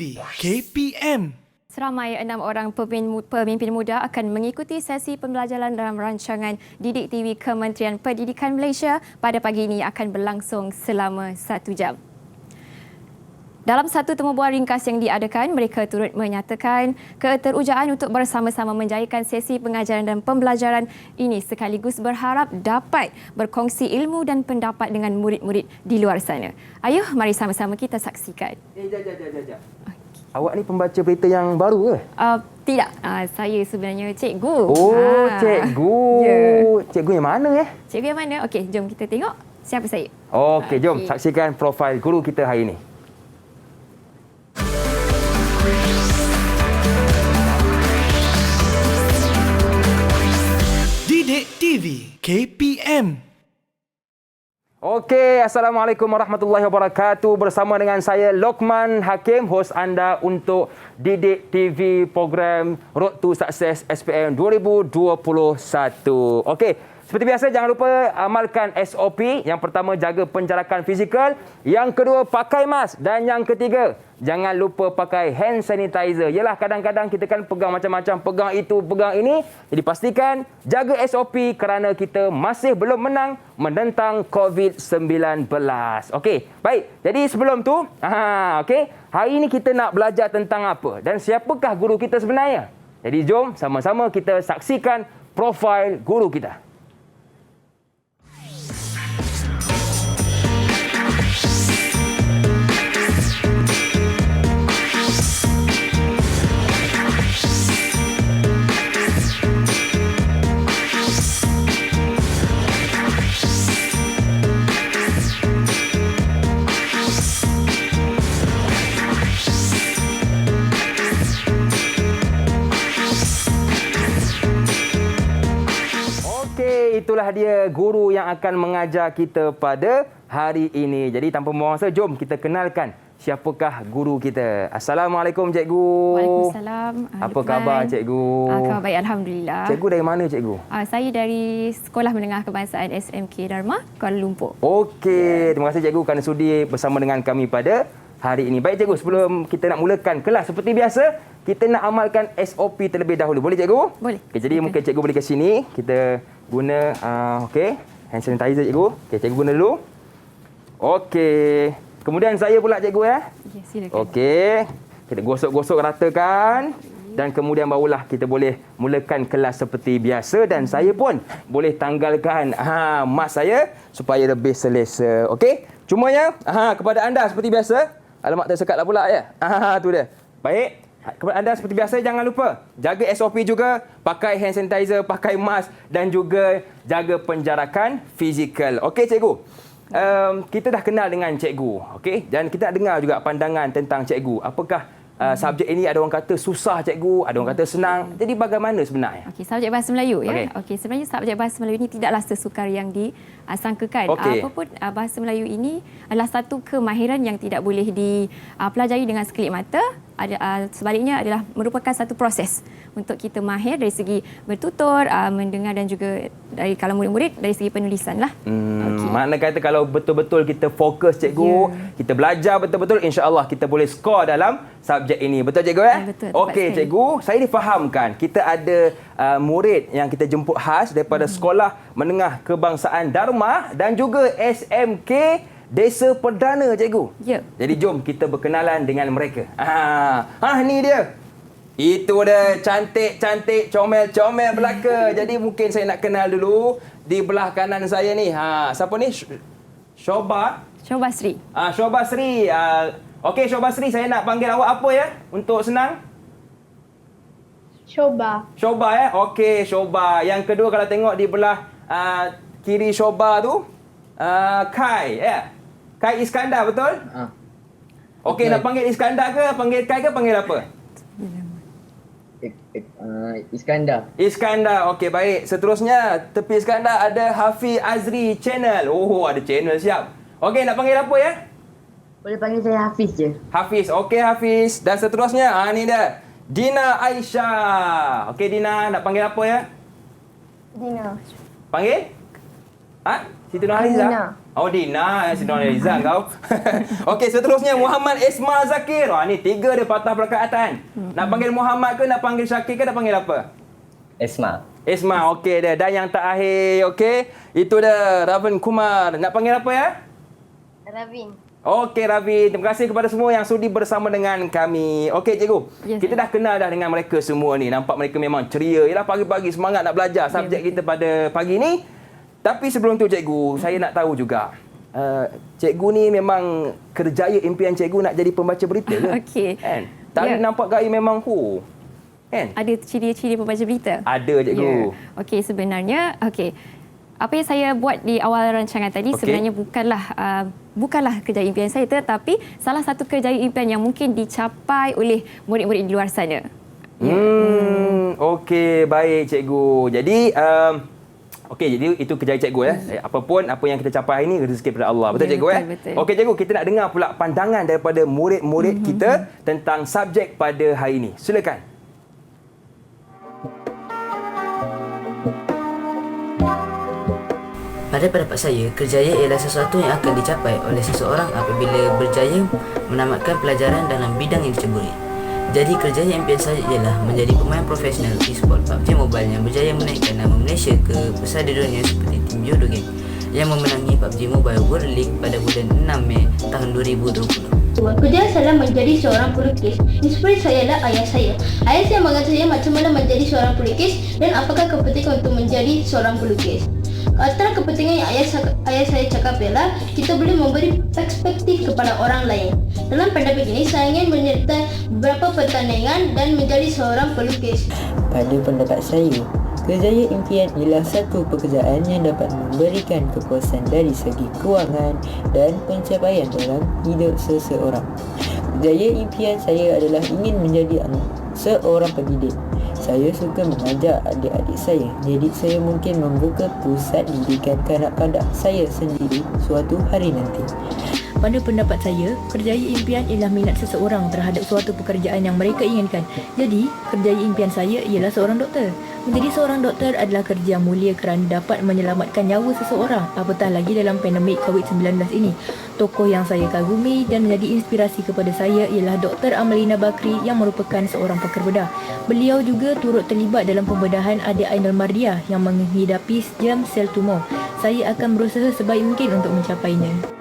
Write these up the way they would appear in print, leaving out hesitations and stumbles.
TV KPM. Seramai 6 orang pemimpin muda akan mengikuti sesi pembelajaran dalam rancangan Didik TV Kementerian Pendidikan Malaysia pada pagi ini akan berlangsung selama 1 jam. Dalam satu temubual ringkas yang diadakan, mereka turut menyatakan keterujaan untuk bersama-sama menjayakan sesi pengajaran dan pembelajaran ini sekaligus berharap dapat berkongsi ilmu dan pendapat dengan murid-murid di luar sana. Ayuh, mari sama-sama kita saksikan. Jap. Awak ni pembaca berita yang baru ke? Tidak, saya sebenarnya cikgu. Oh, cikgu. Yeah. Cikgu yang mana? Cikgu yang mana? Okey, jom kita tengok siapa saya. Okey, jom saksikan profil guru kita hari ini. Didik TV KPM. Okey, Assalamualaikum warahmatullahi wabarakatuh. Bersama dengan saya Lokman Hakim, hos anda untuk Didik TV program Road to Success SPM 2021. Okey, seperti biasa jangan lupa amalkan SOP. Yang pertama, jaga penjarakan fizikal. Yang kedua, pakai mask. Dan yang ketiga, jangan lupa pakai hand sanitizer. Yelah, kadang-kadang kita kan pegang macam-macam, pegang itu, pegang ini. Jadi pastikan jaga SOP kerana kita masih belum menang menentang COVID-19. Okey, baik. Jadi sebelum tu, okey, hari ini kita nak belajar tentang apa dan siapakah guru kita sebenarnya. Jadi jom sama-sama kita saksikan profil guru kita. Itulah dia guru yang akan mengajar kita pada hari ini. Jadi tanpa membuang masa, jom kita kenalkan siapakah guru kita. Assalamualaikum cikgu. Waalaikumsalam. Apa khabar cikgu? Khabar baik, alhamdulillah. Cikgu dari mana cikgu? Saya dari Sekolah Menengah Kebangsaan SMK Dharma, Kuala Lumpur. Okey, terima kasih cikgu kerana sudi bersama dengan kami pada hari ini. Baik cikgu, sebelum kita nak mulakan kelas seperti biasa, kita nak amalkan SOP terlebih dahulu. Boleh cikgu? Boleh. Okay, jadi mungkin cikgu boleh ke sini. Kita guna hand sanitizer cikgu. Okey, cikgu guna dulu. Okey. Kemudian saya pula cikgu ya. Ya, silakan. Okey. Kita gosok-gosok ratakan dan kemudian barulah kita boleh mulakan kelas seperti biasa dan saya pun boleh tanggalkan mask saya supaya lebih selesa. Okey? Cumanya kepada anda seperti biasa. Alamak, tersekatlah pula ya. Tu dia. Baik. Kepada anda seperti biasa, jangan lupa jaga SOP juga, pakai hand sanitizer, pakai mask dan juga jaga penjarakan fizikal. Okey cikgu, kita dah kenal dengan cikgu, okey, dan kita nak dengar juga pandangan tentang cikgu. Apakah subjek ini, ada orang kata susah cikgu, ada orang kata senang. Jadi bagaimana sebenarnya? Okey, subjek bahasa Melayu ya. Okey. Okey, sebenarnya subjek bahasa Melayu ini tidaklah sesukar yang disangkakan. Okey. Apapun bahasa Melayu ini adalah satu kemahiran yang tidak boleh dipelajari dengan sekelip mata. Sebaliknya adalah merupakan satu proses untuk kita mahir dari segi bertutur, mendengar dan juga dari kalau murid-murid dari segi penulisan lah. Okay. Makna kata kalau betul-betul kita fokus cikgu, kita belajar betul-betul, insya-Allah kita boleh skor dalam subjek ini. Betul cikgu ya? Betul. Okey cikgu, saya difahamkan kita ada murid yang kita jemput khas daripada Sekolah Menengah Kebangsaan Dharma dan juga SMK Desa Perdana cikgu. Ya. Jadi jom kita berkenalan dengan mereka. Ni dia. Itu dia, cantik-cantik, comel-comel belaka. Jadi mungkin saya nak kenal dulu di belah kanan saya ni. Siapa ni? Syobasri. Syobasri. Okey Syobasri, saya nak panggil awak apa ya untuk senang? Shoba ya. Okey Shoba. Yang kedua kalau tengok di belah kiri Shoba tu Kai ya. Kai Iskandar betul? Okey, nak panggil Iskandar ke, panggil Kai ke, panggil apa? Iskandar. Okey, baik. Seterusnya, tepi Iskandar ada Hafiz Azri Channel. Oh, ada channel siap. Okey, nak panggil apa ya? Boleh panggil saya Hafiz je. Hafiz. Okey, Hafiz. Dan seterusnya, ni dia. Dina Aisyah. Okey, Dina, nak panggil apa ya? Dina. Panggil? Siti Nurhaliza? Oh, Dina. Sidon Rizal kau. Okey, seterusnya Muhammad Ismail Zakir. Ni 3 dia patah perkataan. Nak panggil Muhammad ke, nak panggil Syakir ke, nak panggil apa? Ismail, okey dia. Dan yang terakhir, okey. Itu dia, Ravin Kumar. Nak panggil apa ya? Ravin. Okey, Ravin. Terima kasih kepada semua yang sudi bersama dengan kami. Okey, cikgu. Yes, Kita dah kenal dah dengan mereka semua ni. Nampak mereka memang ceria. Yalah, pagi-pagi semangat nak belajar subjek kita pada pagi ni. Tapi sebelum tu, cikgu, saya nak tahu juga. Cikgu ni memang kerjaya impian cikgu nak jadi pembaca berita ke? Okey. Kan? Tadi nampak gaya memang kan? Ada ciri-ciri pembaca berita? Ada, cikgu. Okey, sebenarnya apa yang saya buat di awal rancangan tadi sebenarnya bukanlah kerjaya impian saya, tetapi salah satu kerjaya impian yang mungkin dicapai oleh murid-murid di luar sana. Okey, baik cikgu. Jadi jadi itu kerjaya cikgu ya. Apa yang kita capai hari ini rezeki daripada Allah. Betul cikgu ya? Betul. Okey cikgu, kita nak dengar pula pandangan daripada murid-murid kita tentang subjek pada hari ini. Silakan. Pada pendapat saya, kerjaya ialah sesuatu yang akan dicapai oleh seseorang apabila berjaya menamatkan pelajaran dalam bidang yang diceburi. Jadi kerjaya impian saya ialah menjadi pemain profesional e-sport PUBG Mobile yang berjaya menaikkan nama Malaysia ke besar di dunia seperti tim Yodo Game yang memenangi PUBG Mobile World League pada bulan 6 Mei tahun 2020. Kerja saya menjadi seorang pelukis. Inspirasi saya adalah ayah saya. Ayah saya mengatakan saya macam mana menjadi seorang pelukis dan apakah kepentingan untuk menjadi seorang pelukis. Antara kepentingan yang ayah saya cakap ialah kita boleh memberi perspektif kepada orang lain. Dalam pendapat ini, saya ingin menyertai beberapa pertandingan dan menjadi seorang pelukis. Pada pendapat saya, kerjaya impian ialah satu pekerjaan yang dapat memberikan kepuasan dari segi kewangan dan pencapaian dalam hidup seseorang. Kerjaya impian saya adalah ingin menjadi seorang pendidik. Saya suka mengajar adik-adik saya. Jadi saya mungkin membuka pusat didikan kanak-kanak saya sendiri suatu hari nanti. Pada pendapat saya, kerjaya impian ialah minat seseorang terhadap suatu pekerjaan yang mereka inginkan. Jadi, kerjaya impian saya ialah seorang doktor. Menjadi seorang doktor adalah kerja yang mulia kerana dapat menyelamatkan nyawa seseorang, apatah lagi dalam pandemik COVID-19 ini. Tokoh yang saya kagumi dan menjadi inspirasi kepada saya ialah Dr. Amalina Bakri yang merupakan seorang pakar bedah. Beliau juga turut terlibat dalam pembedahan adik Ainul Mardiah yang menghidapi jam sel tumor. Saya akan berusaha sebaik mungkin untuk mencapainya.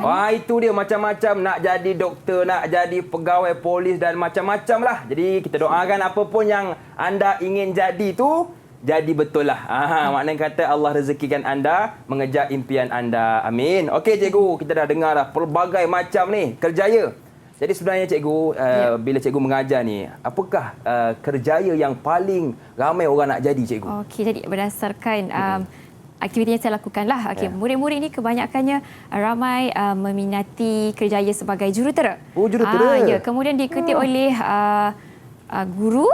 Wah, itu dia macam-macam, nak jadi doktor, nak jadi pegawai polis dan macam-macam lah. Jadi kita doakan apa pun yang anda ingin jadi tu jadi betul lah. Maknanya kata Allah rezekikan anda mengejar impian anda. Amin. Okey cikgu, kita dah dengar dah pelbagai macam ni kerjaya. Jadi sebenarnya cikgu, bila cikgu mengajar ni, apakah kerjaya yang paling ramai orang nak jadi cikgu? Okey, jadi berdasarkan aktiviti yang saya lakukan lah. Murid-murid ni kebanyakannya ramai meminati kerjaya sebagai jurutera. Oh, jurutera. Kemudian diikuti oleh guru,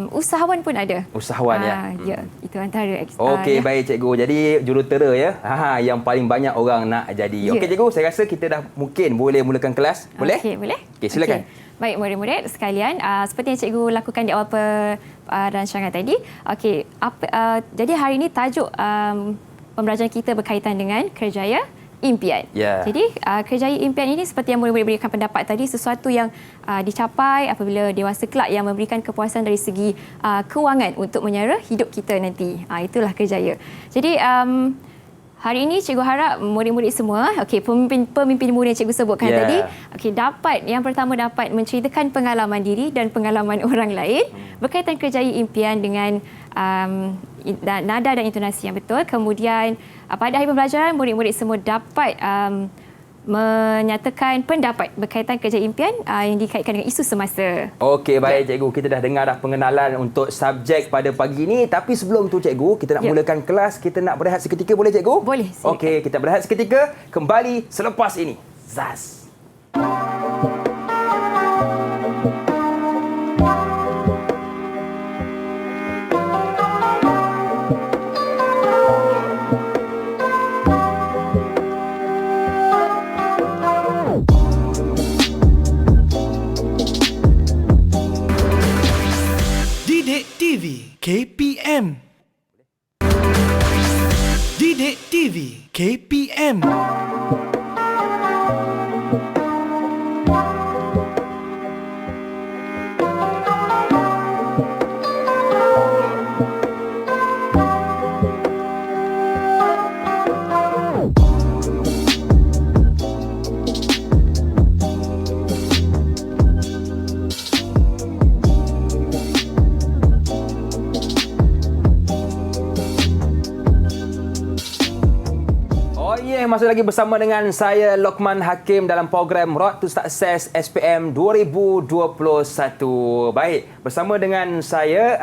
usahawan pun ada. Usahawan Ya, itu antara. Okey, baik cikgu. Jadi jurutera ya. Yang paling banyak orang nak jadi. Okey cikgu, saya rasa kita dah mungkin boleh mulakan kelas. Boleh? Okey, boleh. Okey, silakan. Baik murid-murid sekalian, seperti yang cikgu lakukan di awal rancangan tadi. Okey, jadi hari ini tajuk pembelajaran kita berkaitan dengan kerjaya impian. Jadi kerjaya impian ini seperti yang murid-murid berikan pendapat tadi, sesuatu yang dicapai apabila dewasa kelak yang memberikan kepuasan dari segi kewangan untuk menyara hidup kita nanti. Itulah kerjaya. Jadi hari ini cikgu harap murid-murid semua, pemimpin murid yang cikgu sebutkan tadi, yang pertama dapat menceritakan pengalaman diri dan pengalaman orang lain berkaitan kerjaya impian dengan nada dan intonasi yang betul. Kemudian pada akhir pembelajaran, murid-murid semua dapat menyatakan pendapat berkaitan kerjaya impian yang dikaitkan dengan isu semasa. Okey, baik cikgu. Kita dah dengar dah pengenalan untuk subjek pada pagi ni. Tapi sebelum tu cikgu, kita nak mulakan kelas. Kita nak berehat seketika, boleh cikgu? Boleh. Okey, kita berehat seketika. Kembali selepas ini. Zaz. Didik TV KPM. Didik TV KPM. Masih lagi bersama dengan saya Lokman Hakim dalam program Road to Success SPM 2021. Baik, bersama dengan saya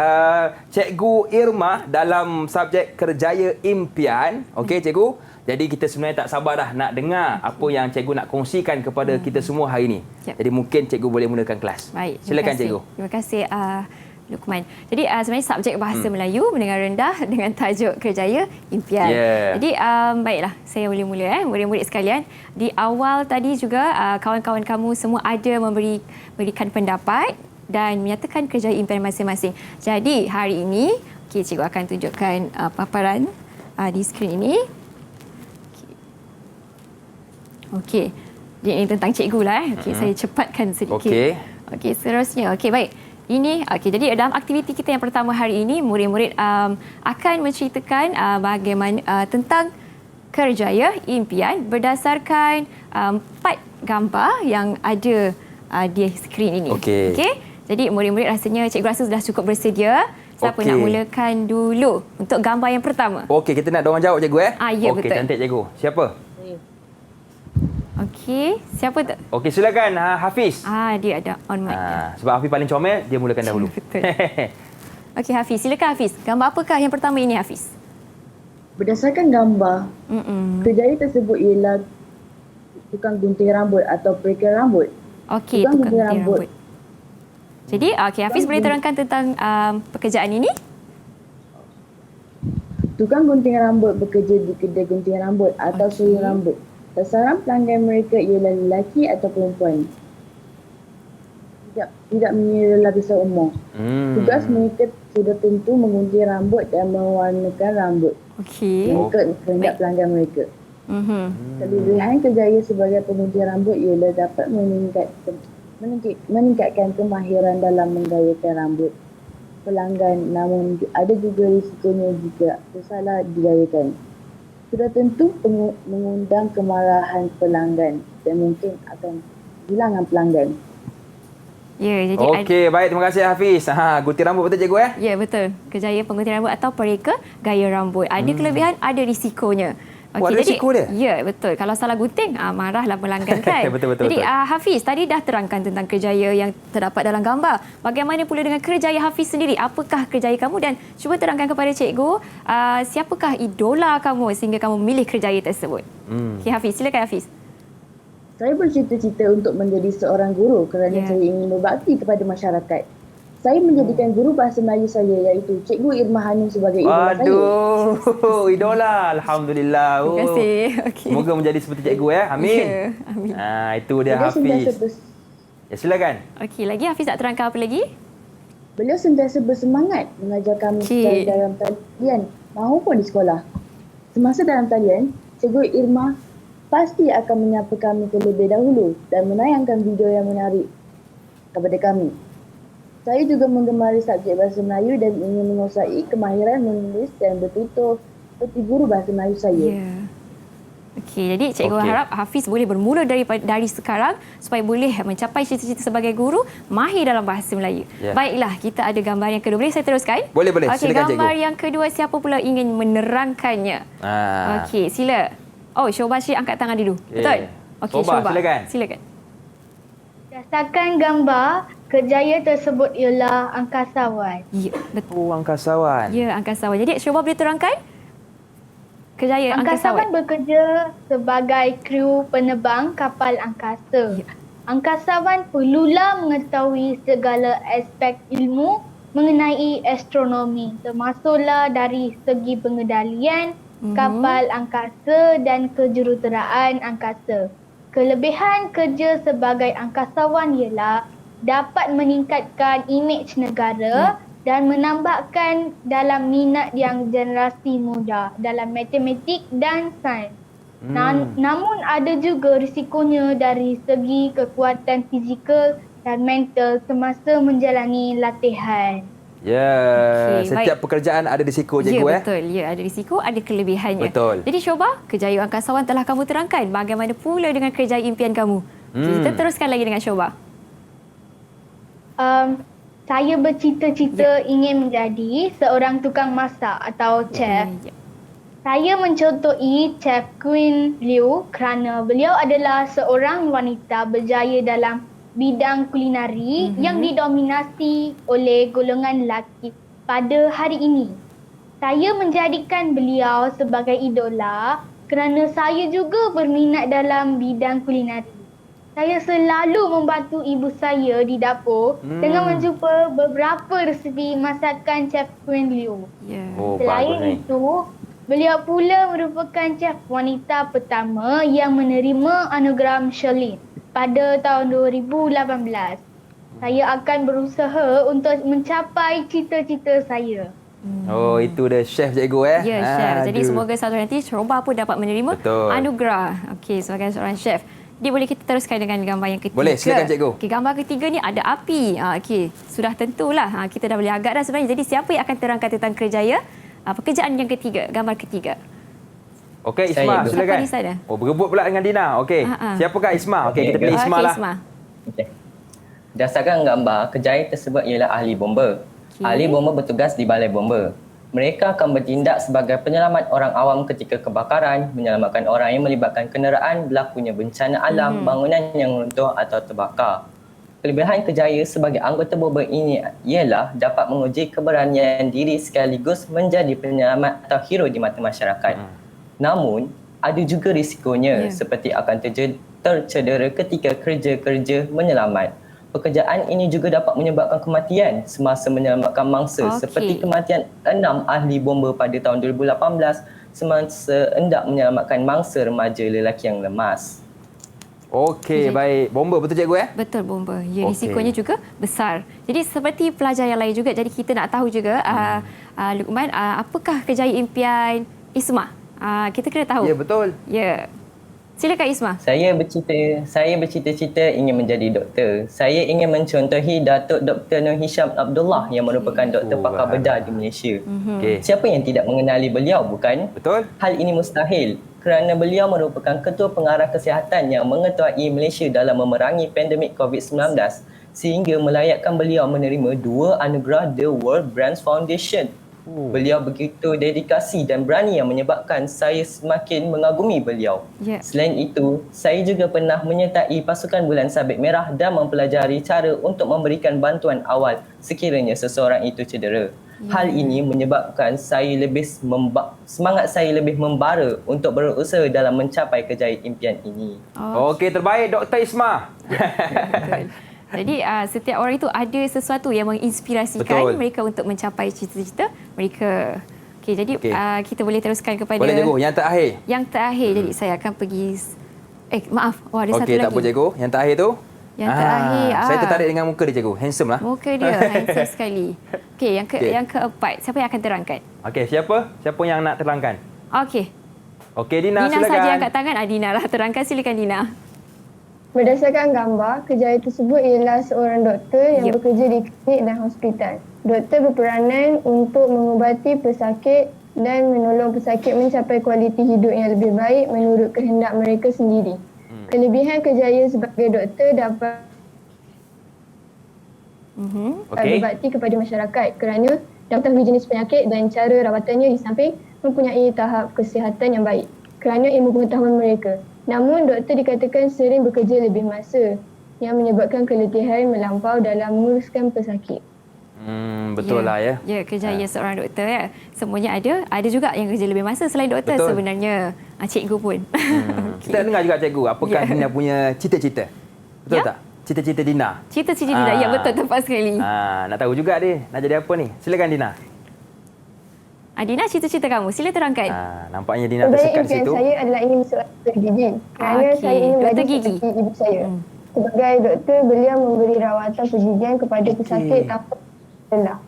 Cikgu Irma dalam subjek Kerjaya Impian. Okey Cikgu. Jadi kita sebenarnya tak sabar dah nak dengar apa yang Cikgu nak kongsikan kepada kita semua hari ini. Yep. Jadi mungkin Cikgu boleh mulakan kelas. Baik, silakan Cikgu. Terima kasih Luqman. Jadi sebenarnya subjek bahasa Melayu mendengar rendah dengan tajuk Kerjaya Impian. Yeah. Jadi baiklah, saya boleh mula murid-murid sekalian. Di awal tadi juga kawan-kawan kamu semua ada memberikan pendapat dan menyatakan kerjaya impian masing-masing. Jadi hari ini cikgu akan tunjukkan paparan di skrin ini. Okey. Ini tentang cikgu lah. Okey, saya cepatkan sedikit. Okey, seterusnya. Okey, baik. Jadi dalam aktiviti kita yang pertama hari ini, murid-murid akan menceritakan bagaimana tentang kerjaya impian berdasarkan 4 gambar yang ada di skrin ini. Okey. Jadi murid-murid rasanya cikgu rasa sudah cukup bersedia. Siapa nak mulakan dulu untuk gambar yang pertama? Okey, kita nak dorang jawab cikgu Ya, okey, betul. cantik cikgu. Siapa? Okey, siapa tu? Okey, silakan Hafiz. Dia ada on mic. Sebab Hafiz paling comel, dia mulakan dahulu. Betul. Okey Hafiz, silakan Hafiz. Gambar apakah yang pertama ini Hafiz? Berdasarkan gambar, kerjaya tersebut ialah tukang gunting rambut atau perikel rambut. Okey, tukang gunting rambut. Jadi, Hafiz boleh terangkan tentang pekerjaan ini? Tukang gunting rambut bekerja di kedai gunting rambut atau salon rambut. Sasaran pelanggan mereka ialah lelaki atau perempuan. Tidak mengira lapisan umur. Tugas mereka sudah tentu mengunting rambut dan mewarnakan rambut. Mengikut kehendak pelanggan mereka. Kelebihan kerjaya sebagai pengunting rambut ialah dapat meningkatkan kemahiran dalam menggayakan rambut pelanggan, namun ada juga risikonya jika tersalah digayakan. Sudah tentu mengundang kemarahan pelanggan dan mungkin akan kehilangan pelanggan. Ya, jadi okey, baik, terima kasih Hafiz. Gunting rambut betul cikgu Ya, betul. Kerjaya penggunting rambut atau perikel gaya rambut. Ada kelebihan, ada risikonya. Ada risiko dia? Ya, betul. Kalau salah gunting, marahlah pelanggan kan. betul. Jadi Hafiz tadi dah terangkan tentang kerjaya yang terdapat dalam gambar. Bagaimana pula dengan kerjaya Hafiz sendiri? Apakah kerjaya kamu dan cuba terangkan kepada cikgu siapakah idola kamu sehingga kamu memilih kerjaya tersebut? Okey Hafiz, silakan Hafiz. Saya bercita-cita untuk menjadi seorang guru kerana saya ingin berbakti kepada masyarakat. Saya menjadikan guru bahasa Melayu saya iaitu Cikgu Irma Hanum sebagai idola saya. Aduh, idola. Alhamdulillah. Terima kasih. Okay. Semoga menjadi seperti cikgu Amin. Ya, amin. Itu dia Hafiz. Ya, silakan. Okey, lagi Hafiz nak terangkan apa lagi? Beliau sentiasa bersemangat mengajar kami secara dalam talian maupun di sekolah. Semasa dalam talian, Cikgu Irma pasti akan menyapa kami terlebih dahulu dan menayangkan video yang menarik kepada kami. Saya juga menggemari subjek bahasa Melayu dan ingin menguasai kemahiran menulis dan bertutur seperti guru bahasa Melayu saya. Ya. Okey, jadi cikgu harap Hafiz boleh bermula dari sekarang supaya boleh mencapai cita-cita sebagai guru mahir dalam bahasa Melayu. Baiklah, kita ada gambar yang kedua. Boleh saya teruskan? Boleh. Okey, Silakan gambar cikgu. yang kedua siapa pula ingin menerangkannya? Okey, sila. Oh, Shoba Syed angkat tangan dulu. Betul? Okey, Shoba. Silakan. Berdasarkan gambar, kerjaya tersebut ialah angkasawan. Ya, betul. Angkasawan. Ya, angkasawan. Jadi, Shoba boleh terangkan? Kerjaya Angkasawan bekerja sebagai kru penerbang kapal angkasa. Ya. Angkasawan perlulah mengetahui segala aspek ilmu mengenai astronomi, termasuklah dari segi pengendalian kapal angkasa dan kejuruteraan angkasa. Kelebihan kerja sebagai angkasawan ialah dapat meningkatkan imej negara dan menambahkan dalam minat yang generasi muda dalam matematik dan sains. Namun ada juga risikonya dari segi kekuatan fizikal dan mental semasa menjalani latihan. Ya, Okey, setiap pekerjaan ada risiko cikgu Ya, betul. Ya, ada risiko, ada kelebihannya. Betul. Jadi Syobah, kejayaan angkasawan telah kamu terangkan. Bagaimana pula dengan kejayaan impian kamu? Kita teruskan lagi dengan Syobah. Saya bercita-cita ingin menjadi seorang tukang masak atau chef. Ya. Saya mencontohi Chef Queen Liu kerana beliau adalah seorang wanita berjaya dalam bidang kulinari yang didominasi oleh golongan lelaki pada hari ini. Saya menjadikan beliau sebagai idola kerana saya juga berminat dalam bidang kulinari. Saya selalu membantu ibu saya di dapur dengan menjumpa beberapa resepi masakan Chef Queen Liu. Ya. Oh, bagus Selain ni. itu, beliau pula merupakan chef wanita pertama yang menerima anugerah Michelin pada tahun 2018. Saya akan berusaha untuk mencapai cita-cita saya. Oh, itu dia chef cikgu Ya, chef. Jadi Aduh. semoga satu nanti Syobah pun dapat menerima Betul. anugerah. Okey, sebagai seorang chef. Dia boleh kita teruskan dengan gambar yang ketiga. Boleh, silakan, cikgu. Okey, gambar ketiga ni ada api. Okey, sudah tentulah. Kita dah boleh agak dah sebenarnya. Jadi siapa yang akan terangkan tentang kerjaya pekerjaan yang ketiga, gambar ketiga? Okey, Saya Isma, dulu. silakan. Siapa di sana? Oh, berebut pula dengan Dina. Okey. Siapakah Isma? Okey, kita pilih Isma Okey, lah. Isma. Okey. Berdasarkan gambar, kejayaan tersebut ialah ahli bomba. Okey. Ahli bomba bertugas di balai bomba. Mereka akan bertindak sebagai penyelamat orang awam ketika kebakaran, menyelamatkan orang yang melibatkan kenderaan, berlakunya bencana alam, bangunan yang runtuh atau terbakar. Kelebihan kejaya sebagai anggota bomba ini ialah dapat menguji keberanian diri sekaligus menjadi penyelamat atau hero di mata masyarakat. Namun, ada juga risikonya seperti akan tercedera ketika kerja-kerja menyelamat. Pekerjaan ini juga dapat menyebabkan kematian semasa menyelamatkan mangsa seperti kematian 6 ahli bomba pada tahun 2018 semasa hendak menyelamatkan mangsa remaja lelaki yang lemas. Okey, baik. Bomba betul cikgu Betul, bomba. Ya, Okey. risikonya juga besar. Jadi seperti pelajar yang lain juga, jadi kita nak tahu juga Luqman, apakah kejayaan impian Isma? Kita kena tahu. Ya, betul. Ya. Silakan Isma. Saya bercita-cita ingin menjadi doktor. Saya ingin mencontohi Datuk Dr. Nur Hisham Abdullah yang merupakan doktor pakar bedah di Malaysia. Okey. Siapa yang tidak mengenali beliau, bukan? Betul. Hal ini mustahil kerana beliau merupakan Ketua Pengarah Kesihatan yang mengetuai Malaysia dalam memerangi pandemik COVID-19 sehingga melayakkan beliau menerima 2 anugerah The World Brands Foundation. Beliau begitu dedikasi dan berani yang menyebabkan saya semakin mengagumi beliau. Selain itu, saya juga pernah menyertai pasukan Bulan Sabit Merah dan mempelajari cara untuk memberikan bantuan awal sekiranya seseorang itu cedera. Hal ini menyebabkan semangat saya lebih membara untuk berusaha dalam mencapai kejayaan impian ini. Okey, terbaik Dr. Isma. Betul. Jadi setiap orang itu ada sesuatu yang menginspirasikan mereka untuk mencapai cita-cita mereka. Okey, jadi kita boleh teruskan kepada Boleh cikgu, yang terakhir. Yang terakhir. Jadi saya akan pergi maaf, ada satu Okey, lagi. tak apa cikgu. Yang terakhir tu. Yang terakhir. Saya tertarik dengan muka dia cikgu. Handsome lah. Muka dia handsome sekali. Okey, yang keempat. Siapa yang akan terangkan? Okey, siapa yang nak terangkan? Okey. Okey, Dina, Dina silakan. saja angkat tangan. Dina lah terangkan. Silakan Dina. Berdasarkan gambar, kejayaan tersebut ialah seorang doktor yang bekerja di klinik dan hospital. Doktor berperanan untuk mengubati pesakit dan menolong pesakit mencapai kualiti hidup yang lebih baik menurut kehendak mereka sendiri. Kelebihan kejayaan sebagai doktor dapat berbakti kepada masyarakat kerana dapat tahu jenis penyakit dan cara rawatannya di samping mempunyai tahap kesihatan yang baik kerana ilmu pengetahuan mereka. Namun, doktor dikatakan sering bekerja lebih masa yang menyebabkan keletihan melampau dalam menguruskan pesakit. Betul lah ya. Ya, kejayaan seorang doktor ya. Semuanya ada. Ada juga yang kerja lebih masa selain doktor sebenarnya. Cikgu pun. Kita dengar juga cikgu, apakah Dina punya cita-cita? Betul tak? Cita-cita Dina. Cita-cita Dina. Ya, betul, tepat sekali. Nak tahu juga dia nak jadi apa ni. Silakan Dina. Dina, cita-cita kamu. Sila terangkan. Nampaknya Dina tersekat di situ. Saya adalah ingin seorang doktor gigi. Kerana saya ingin belajar seperti ibu saya. Sebagai doktor, beliau memberi rawatan pergigian kepada pesakit tanpa lelah.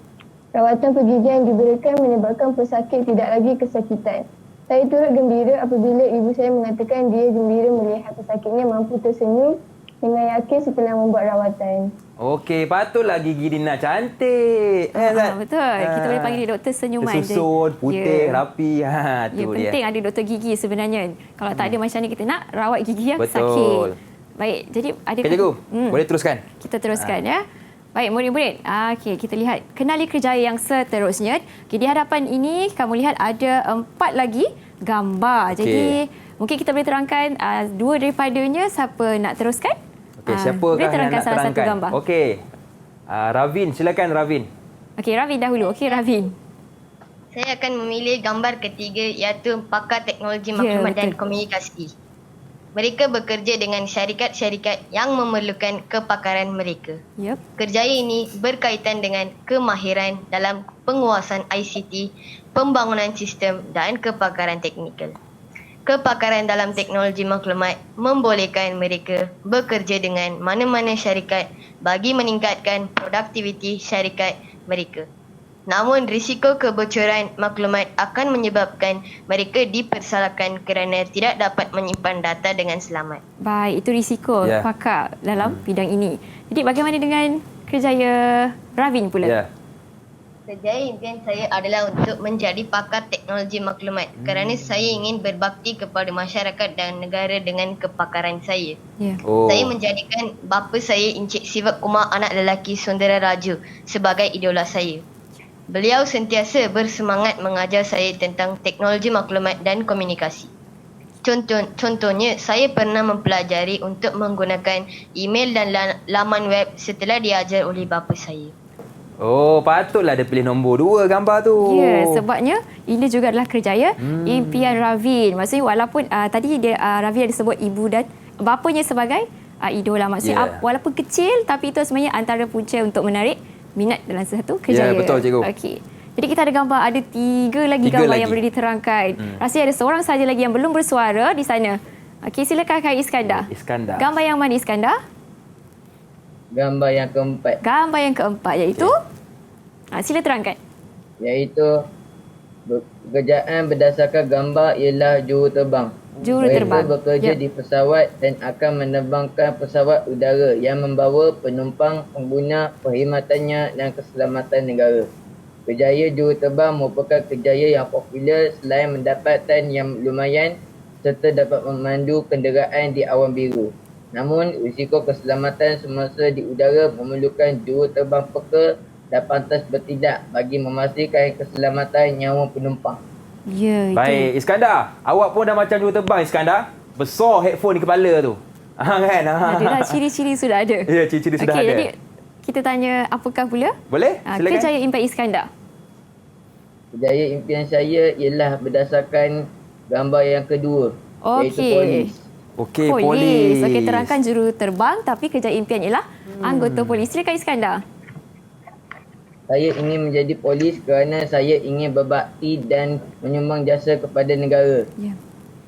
Rawatan pergigian diberikan menyebabkan pesakit tidak lagi kesakitan. Saya turut gembira apabila ibu saya mengatakan dia gembira melihat pesakitnya mampu tersenyum dengan yakin setelah membuat rawatan. Okey, patutlah gigi Dina cantik. Betul. Kita boleh panggil dia doktor senyuman. Tersusun, putih, rapi. Tu dia. Penting ada doktor gigi sebenarnya. Kalau tak ada macam ni, kita nak rawat gigi yang Betul. sakit. Baik, jadi ada... Okey, cikgu. Boleh teruskan? Kita teruskan ya. Baik, murid-murid. Okey, kita lihat kenali kerjaya yang seterusnya. Okay, di hadapan ini, kamu lihat ada 4 lagi gambar. Jadi, mungkin kita boleh terangkan 2 daripadanya. Siapa nak teruskan? Okey, siapa boleh yang terangkan nak salah terangkan? satu gambar. Okey. Ravin, silakan Ravin. Okey, Ravin dahulu. Okey, Ravin. Saya akan memilih gambar ketiga iaitu pakar teknologi maklumat dan komunikasi. Mereka bekerja dengan syarikat-syarikat yang memerlukan kepakaran mereka. Kerjaya ini berkaitan dengan kemahiran dalam penguasaan ICT, pembangunan sistem dan kepakaran teknikal. Kepakaran dalam teknologi maklumat membolehkan mereka bekerja dengan mana-mana syarikat bagi meningkatkan produktiviti syarikat mereka. Namun risiko kebocoran maklumat akan menyebabkan mereka dipersalahkan kerana tidak dapat menyimpan data dengan selamat. Baik, itu risiko pakar dalam bidang ini. Jadi bagaimana dengan kerjaya Ravin pula? Kerjaya impian saya adalah untuk menjadi pakar teknologi maklumat kerana saya ingin berbakti kepada masyarakat dan negara dengan kepakaran saya. Saya menjadikan bapa saya Encik Sivat Kumar anak lelaki Sondera Raju sebagai idola saya. Beliau sentiasa bersemangat mengajar saya tentang teknologi maklumat dan komunikasi. Contohnya, saya pernah mempelajari untuk menggunakan email dan laman web setelah diajar oleh bapa saya. Oh, patutlah dia pilih nombor 2 gambar tu. Ya, sebabnya ini juga adalah kerjaya impian Ravin. Maksudnya walaupun tadi Ravin ada sebut ibu dan bapanya sebagai idola. Maksudnya walaupun kecil, tapi itu sebenarnya antara punca untuk menarik minat dalam satu kerjaya. Ya, betul cikgu. Okey. Jadi kita ada gambar, ada 3 lagi gambar yang boleh diterangkan. Rasanya ada seorang saja lagi yang belum bersuara di sana. Okey, silakan Kak Iskandar. Gambar yang mana Iskandar? Gambar yang keempat. Gambar yang keempat iaitu? Sila terangkan. Iaitu pekerjaan berdasarkan gambar ialah juruterbang. Juruterbang. Mereka bekerja di pesawat dan akan menerbangkan pesawat udara yang membawa penumpang, pengguna, perkhidmatannya dan keselamatan negara. Kerjaya juruterbang merupakan kerjaya yang popular selain mendapatkan yang lumayan serta dapat memandu kenderaan di awan biru. Namun, risiko keselamatan semasa di udara memerlukan juruterbang peka dan pantas bertindak bagi memastikan keselamatan nyawa penumpang. Ya, baik, Iskandar. Awak pun dah macam juruterbang, Iskandar. Besar headphone di kepala tu. Kan? Adalah ciri-ciri sudah ada. Ya, ciri-ciri sudah ada. Jadi, kita tanya apakah pula? Boleh, silakan. Kerjaya impian Iskandar. Kerjaya impian saya ialah berdasarkan gambar yang kedua, iaitu polis. Okey, polis. Okey, terangkan juruterbang tapi kerjaya impian ialah anggota polis. Silakan Iskandar. Saya ingin menjadi polis kerana saya ingin berbakti dan menyumbang jasa kepada negara.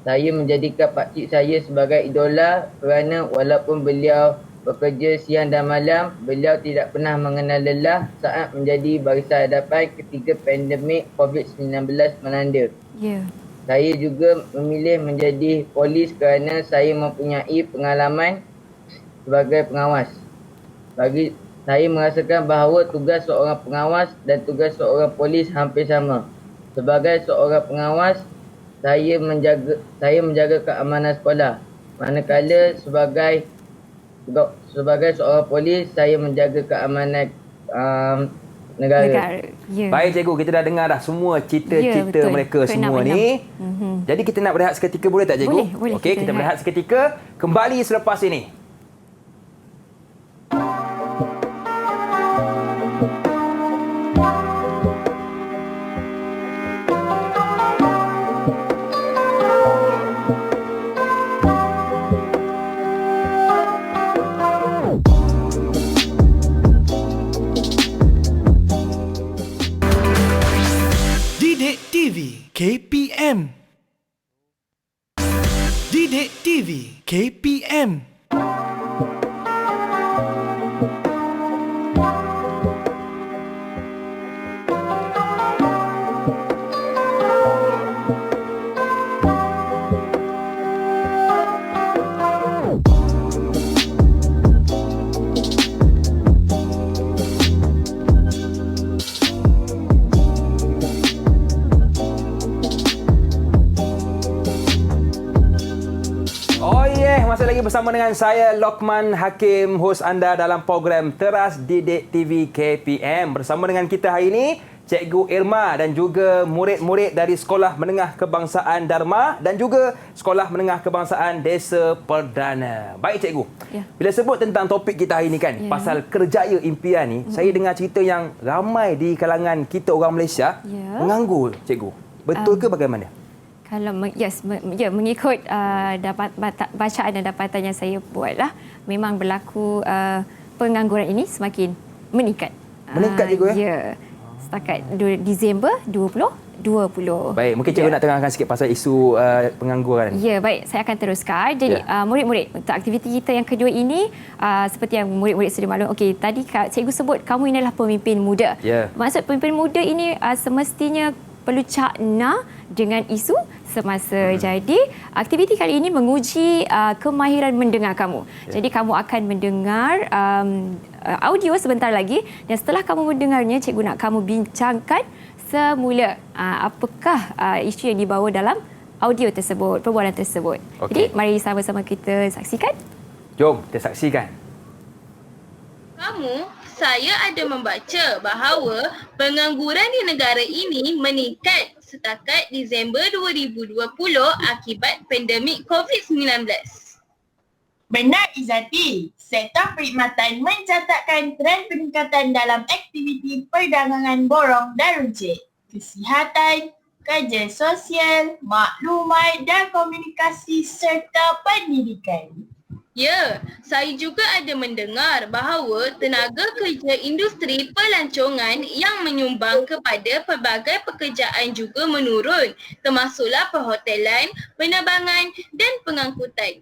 Saya menjadikan pakcik saya sebagai idola kerana walaupun beliau bekerja siang dan malam, beliau tidak pernah mengenal lelah saat menjadi barisan hadapan ketika pandemik COVID-19 melanda. Saya juga memilih menjadi polis kerana saya mempunyai pengalaman sebagai pengawas. Saya merasakan bahawa tugas seorang pengawas dan tugas seorang polis hampir sama. Sebagai seorang pengawas, saya menjaga keamanan sekolah. Manakala sebagai seorang polis, saya menjaga keamanan negara. Baik cikgu, kita dah dengar dah semua cerita-cerita mereka semua ni. Jadi kita nak berehat seketika, boleh tak cikgu? Boleh. Okey, kita berehat seketika. Kembali selepas ini. Didik TV KPM. Didik TV KPM. lagi bersama dengan saya Lokman Hakim, hos anda dalam program Teras Didik TV KPM. Bersama dengan kita hari ini Cikgu Irma dan juga murid-murid dari Sekolah Menengah Kebangsaan Dharma dan juga Sekolah Menengah Kebangsaan Desa Perdana. Baik Cikgu, bila sebut tentang topik kita hari ini kan, pasal kerjaya impian ni, saya dengar cerita yang ramai di kalangan kita orang Malaysia menganggur, Cikgu. Betul ke bagaimana? Kalau mengikut bacaan dan dapatan yang saya buatlah, memang berlaku pengangguran ini semakin meningkat. Meningkat Cikgu ya? Ya. Setakat Disember 2020. Baik, mungkin Cikgu nak terangkan sikit pasal isu pengangguran. Ya, baik. Saya akan teruskan. Jadi, murid-murid, untuk aktiviti kita yang kedua ini, seperti yang murid-murid sudah maklum, okey, tadi Cikgu sebut kamu ini adalah pemimpin muda. Maksud pemimpin muda ini semestinya perlu cakna dengan isu semasa. Jadi, aktiviti kali ini menguji kemahiran mendengar kamu. Jadi, kamu akan mendengar audio sebentar lagi dan setelah kamu mendengarnya, cikgu nak kamu bincangkan semula apakah isu yang dibawa dalam audio tersebut, perbualan tersebut. Jadi, mari sama-sama kita saksikan. Jom, kita saksikan. Saya ada membaca bahawa pengangguran di negara ini meningkat setakat Disember 2020 akibat pandemik COVID-19. Benar Izzati, sektor perkhidmatan mencatatkan tren peningkatan dalam aktiviti perdagangan borong dan runcit, kesihatan, kerja sosial, maklumat dan komunikasi serta pendidikan. Ya, saya juga ada mendengar bahawa tenaga kerja industri pelancongan yang menyumbang kepada pelbagai pekerjaan juga menurun, termasuklah perhotelan, penerbangan dan pengangkutan.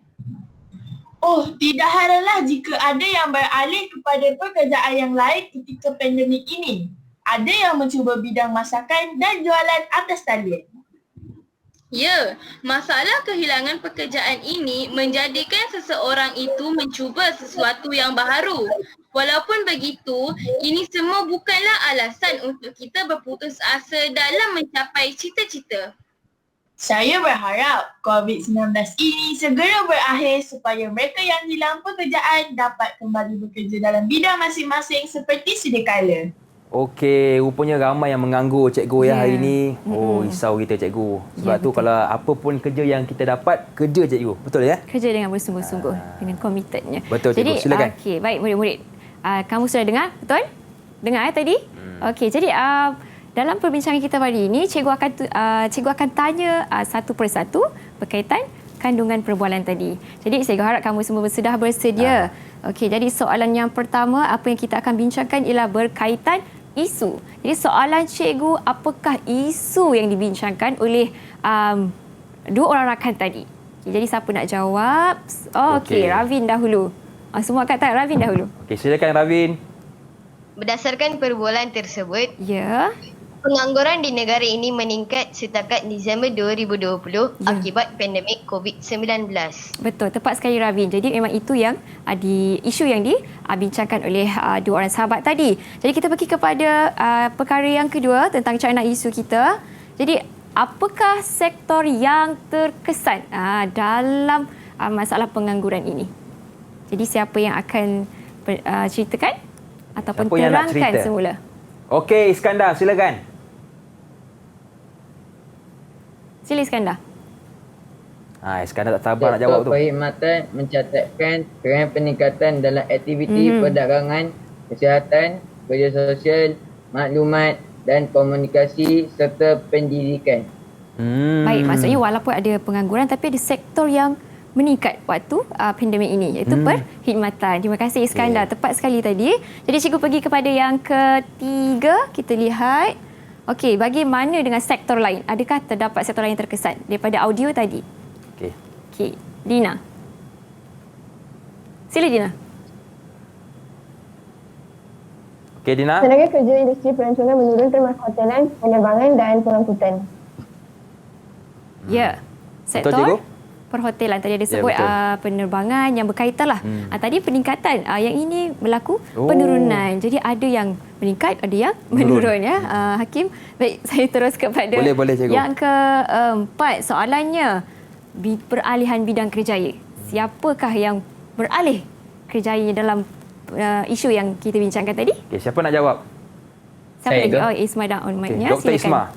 Oh, tidak heranlah jika ada yang beralih kepada pekerjaan yang lain ketika pandemik ini. Ada yang mencuba bidang masakan dan jualan atas talian. Ya, masalah kehilangan pekerjaan ini menjadikan seseorang itu mencuba sesuatu yang baharu. Walaupun begitu, ini semua bukanlah alasan untuk kita berputus asa dalam mencapai cita-cita. Saya berharap COVID-19 ini segera berakhir supaya mereka yang hilang pekerjaan dapat kembali bekerja dalam bidang masing-masing seperti sedia kala. Okey, rupanya ramai yang menganggur cikgu ya hari ini. Oh, risau kita cikgu. Sebab tu kalau apa pun kerja yang kita dapat, kerja cikgu. Betul ya? Kerja dengan bersungguh-sungguh, dengan komitmennya. Betul cikgu, silakan. Okey, baik murid-murid. Kamu sudah dengar? Betul? Dengar tadi? Okey, jadi dalam perbincangan kita hari ini, cikgu akan tanya satu persatu berkaitan kandungan perbualan tadi. Jadi saya harap kamu semua sudah bersedia. Okey, jadi soalan yang pertama apa yang kita akan bincangkan ialah berkaitan isu. Jadi soalan cikgu, apakah isu yang dibincangkan oleh dua orang rakan tadi? Jadi siapa nak jawab? Okey, Ravin dahulu. Semua kata Ravin dahulu. Okey, silakan Ravin. Berdasarkan perbualan tersebut, Pengangguran di negara ini meningkat setakat Disember 2020 akibat pandemik COVID-19. Betul, tepat sekali Ravin. Jadi memang itu yang isu yang dibincangkan oleh dua orang sahabat tadi. Jadi kita pergi kepada perkara yang kedua tentang cakna isu kita. Jadi apakah sektor yang terkesan dalam masalah pengangguran ini? Jadi siapa yang akan ceritakan ataupun terangkan semula? Okey, Iskandar, silakan. Sila Iskandar. Iskandar tak sabar nak jawab tu. Sektor perkhidmatan mencatatkan tren peningkatan dalam aktiviti perdagangan, kesihatan, kerja sosial, maklumat dan komunikasi serta pendidikan. Baik, maksudnya walaupun ada pengangguran tapi ada sektor yang meningkat waktu pandemik ini iaitu perkhidmatan. Terima kasih Iskandar. Tepat sekali tadi. Jadi cikgu pergi kepada yang ketiga. Kita lihat. Okey, bagaimana dengan sektor lain? Adakah terdapat sektor lain terkesan daripada audio tadi? Okey, Dina. Sila Dina. Okey Dina. Tenaga kerja industri pelancongan menurun termasuk hotelan, penerbangan dan pengangkutan. Ya. Sektor perhotelan tadi ada sebut penerbangan yang berkaitan lah. Tadi peningkatan, yang ini berlaku penurunan. Jadi ada yang meningkat, ada yang menurun ya. Hakim, baik saya terus kepada boleh, yang keempat soalannya peralihan bidang kerjaya. siapakah yang beralih kerjayanya dalam isu yang kita bincangkan tadi? Okay, siapa nak jawab? Siapa lagi? Oh, Isma dah on mic-nya. Dr. Isma.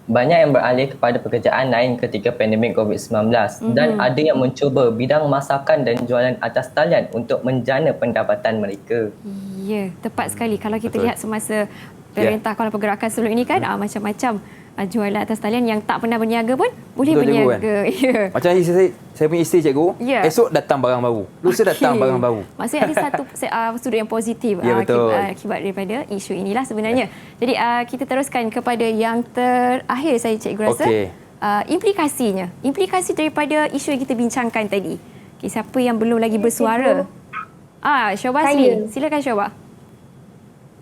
Banyak yang beralih kepada pekerjaan lain ketika pandemik COVID-19 dan ada yang mencuba bidang masakan dan jualan atas talian untuk menjana pendapatan mereka. Ya, tepat sekali. Kalau kita lihat semasa Perintah Kawalan Pergerakan sebelum ini kan, macam-macam jualan atas talian yang tak pernah berniaga pun boleh berniaga. Kan? Ya. Macam saya punya isteri cikgu, esok datang barang baru, lusa datang barang baru. Maksudnya ada satu sudut yang positif akibat daripada isu inilah sebenarnya. Jadi kita teruskan kepada yang terakhir saya cikgu rasa. Implikasi daripada isu yang kita bincangkan tadi. Siapa yang belum lagi bersuara? Syobah Asli. Silakan Syobah.